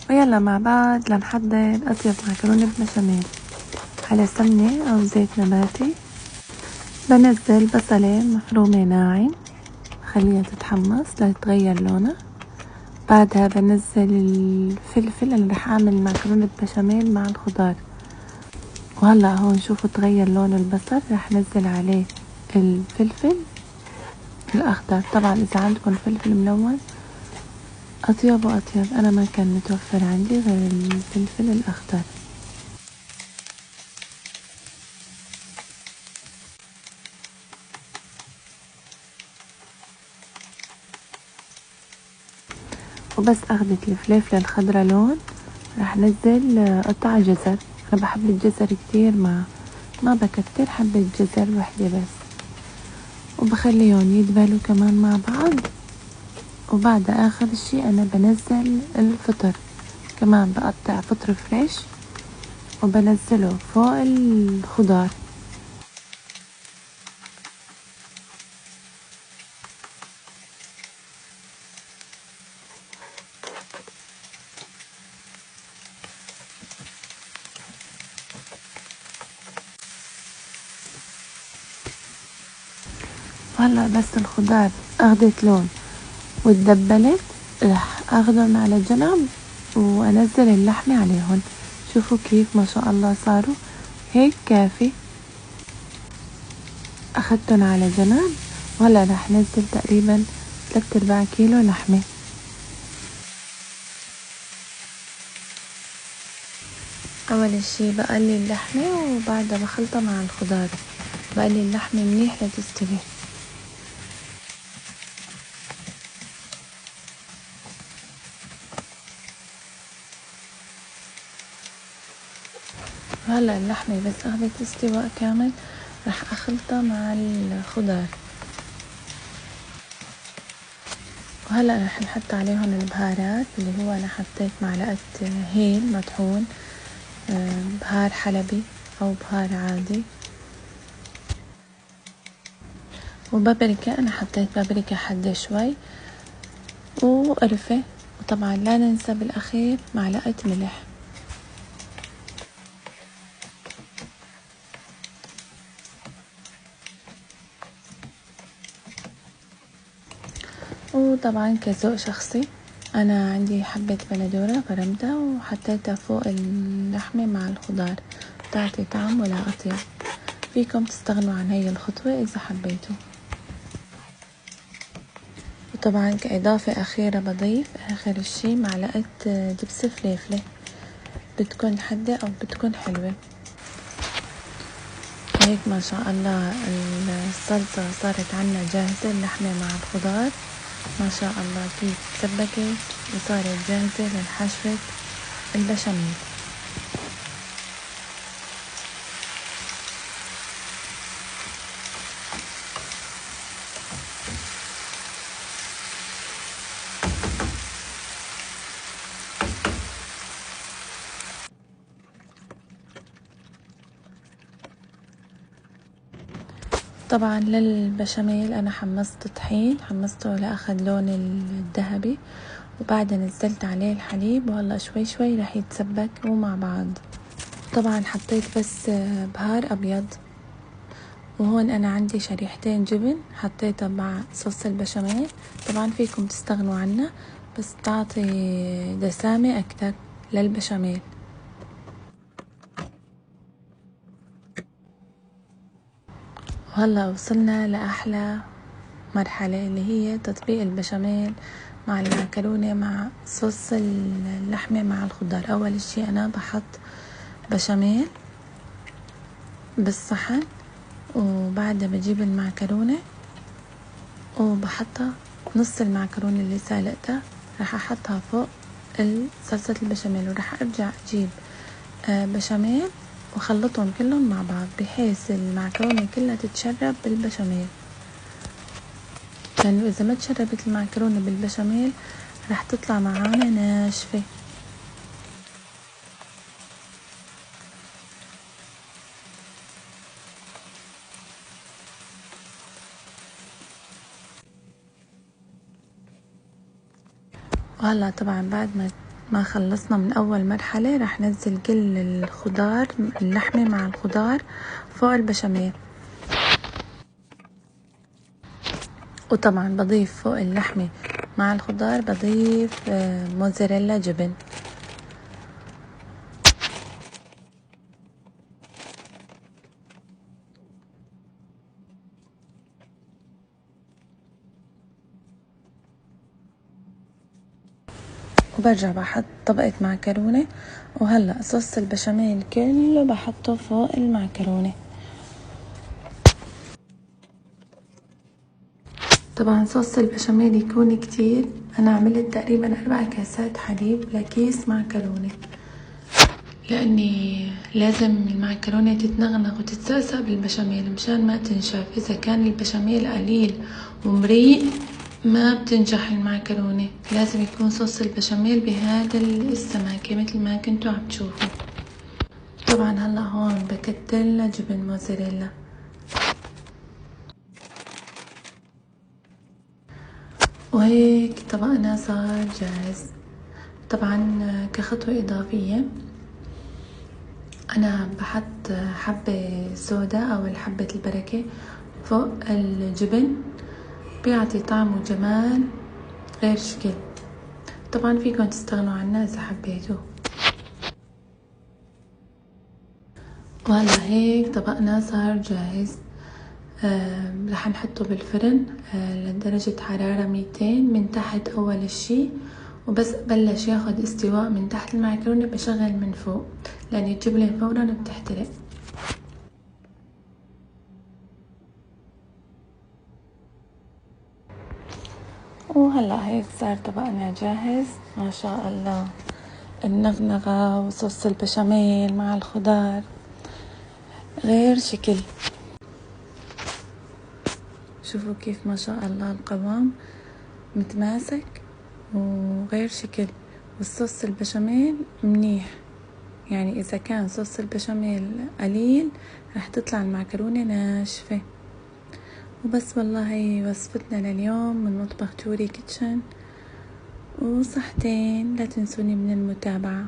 ويلا مع بعض لنحضر أطيب معكرونة بشاميل. على سمنة أو زيت نباتي بنزل بصلة مفرومة ناعم، خليها تتحمص لتغير لونها. بعدها بنزل الفلفل اللي رح أعمل معكرونة بشاميل مع الخضار. وهلأ هون شوفوا تغير لون البصل، رح نزل عليه الفلفل الأخضر. طبعا إذا عندكم فلفل ملون أطيب وأطيب، أنا ما كان متوفر عندي غير الفلفل الأخضر. وبس أخذت الفلفلة الخضرا لون رح نزل قطع جزر. أنا بحب الجزر كتير، ما بكتر، حبة جزر وحدة بس، وبخليهم يدبلوا كمان مع بعض. وبعد آخر شي أنا بنزل الفطر، كمان بقطع فطر فريش وبنزله فوق الخضار. وهلا بس الخضار أخدت لون واتدبلت رح أخدهم على جنب وأنزل اللحمة عليهم. شوفوا كيف ما شاء الله صاروا هيك كافي. أخدتهم على جنب وهلا رح نزل تقريبا 3/4 كيلو لحمة. أول شي بقلي اللحمة وبعدها بخلطها مع الخضار، بقلي اللحمة منيح لتستوي. وهلا اللحمة بس أخذت استواء كامل رح أخلطها مع الخضار. وهلا رح نحط عليهم البهارات، اللي هو أنا حطيت معلقة هيل مطحون، بهار حلبي أو بهار عادي، وبابريكا. أنا حطيت بابريكا حادة شوي وقرفة. وطبعا لا ننسى بالأخير معلقة ملح. وطبعا كذوق شخصي أنا عندي حبة بندورة فرمتها وحطيتها فوق اللحمة مع الخضار، بتعطي طعم ولا أطيب. فيكم تستغنوا عن هاي الخطوة إذا حبيتوا. وطبعا كإضافة أخيرة بضيف آخر شي معلقة دبس فليفلة، بتكون حادة أو بتكون حلوة. هيك ما شاء الله الصلصة صارت عنا جاهزة، اللحمة مع الخضار ما شاء الله كيف تسبكت وصارت جاهزة للحشوة البشاميل. طبعا للبشاميل أنا حمصت طحين، حمصته لأخذ لون الذهبي، وبعدها نزلت عليه الحليب وهلا شوي شوي رح يتسبك ومع بعض. طبعا حطيت بس بهار أبيض. وهون أنا عندي شريحتين جبن حطيتها مع صوص البشاميل. طبعا فيكم تستغنوا عنها بس تعطي دسامة أكتر للبشاميل. وهلا وصلنا لأحلى مرحلة اللي هي تطبيق البشاميل مع المعكرونة مع صوص اللحمة مع الخضار. أول شي أنا بحط بشاميل بالصحن، وبعدها بجيب المعكرونة وبحطها نص المعكرونة اللي سالقتها رح أحطها فوق صلصة البشاميل، ورح أرجع أجيب بشاميل وخلطهم كلهم مع بعض بحيث المعكرونة كلها تتشرب بالبشاميل، لأنه إذا ما تشربت المعكرونة بالبشاميل رح تطلع معانا ناشفة. وهلا طبعا بعد ما ما خلصنا من أول مرحلة رح نزل كل الخضار، اللحمة مع الخضار فوق البشاميل. وطبعا بضيف فوق اللحمة مع الخضار بضيف موزاريلا جبن. وبرجع بحط طبقة معكرونة، وهلأ صوص البشاميل كله بحطه فوق المعكرونة. طبعا صوص البشاميل يكون كتير، أنا عملت تقريبا 4 كاسات حليب لكيس معكرونة، لأني لازم المعكرونة تتنغنغ وتتسقسق بالبشاميل مشان ما تنشف. إذا كان البشاميل قليل ومريء ما بتنجح المعكرونة، لازم يكون صوص البشاميل بهذا السماكة مثل ما كنتوا عم تشوفوا. طبعا هلا هون بكتلها جبن موزاريلا. وهيك طبقنا صار جاهز. طبعا كخطوة إضافية أنا بحط حبة سودا أو حبة البركة فوق الجبن، بيعطي طعم وجمال غير شكل. طبعا فيكم تستغنوا عنها إذا حبيتوا. وهلا هيك طبقنا صار جاهز. رح نحطه بالفرن لدرجة حرارة 200 من تحت أول الشي، وبس بلش ياخد استواء من تحت المعكرونة بشغل من فوق لأن الجبنة فورا بتحترق. وهلا هيك صار طبقنا جاهز ما شاء الله. النغنغة وصوص البشاميل مع الخضار غير شكل. شوفوا كيف ما شاء الله القوام متماسك وغير شكل، والصوص البشاميل منيح. يعني إذا كان صوص البشاميل قليل رح تطلع المعكرونة ناشفة. وبس والله وصفتنا لليوم من مطبخ توري كيتشن، وصحتين لا تنسوني من المتابعة.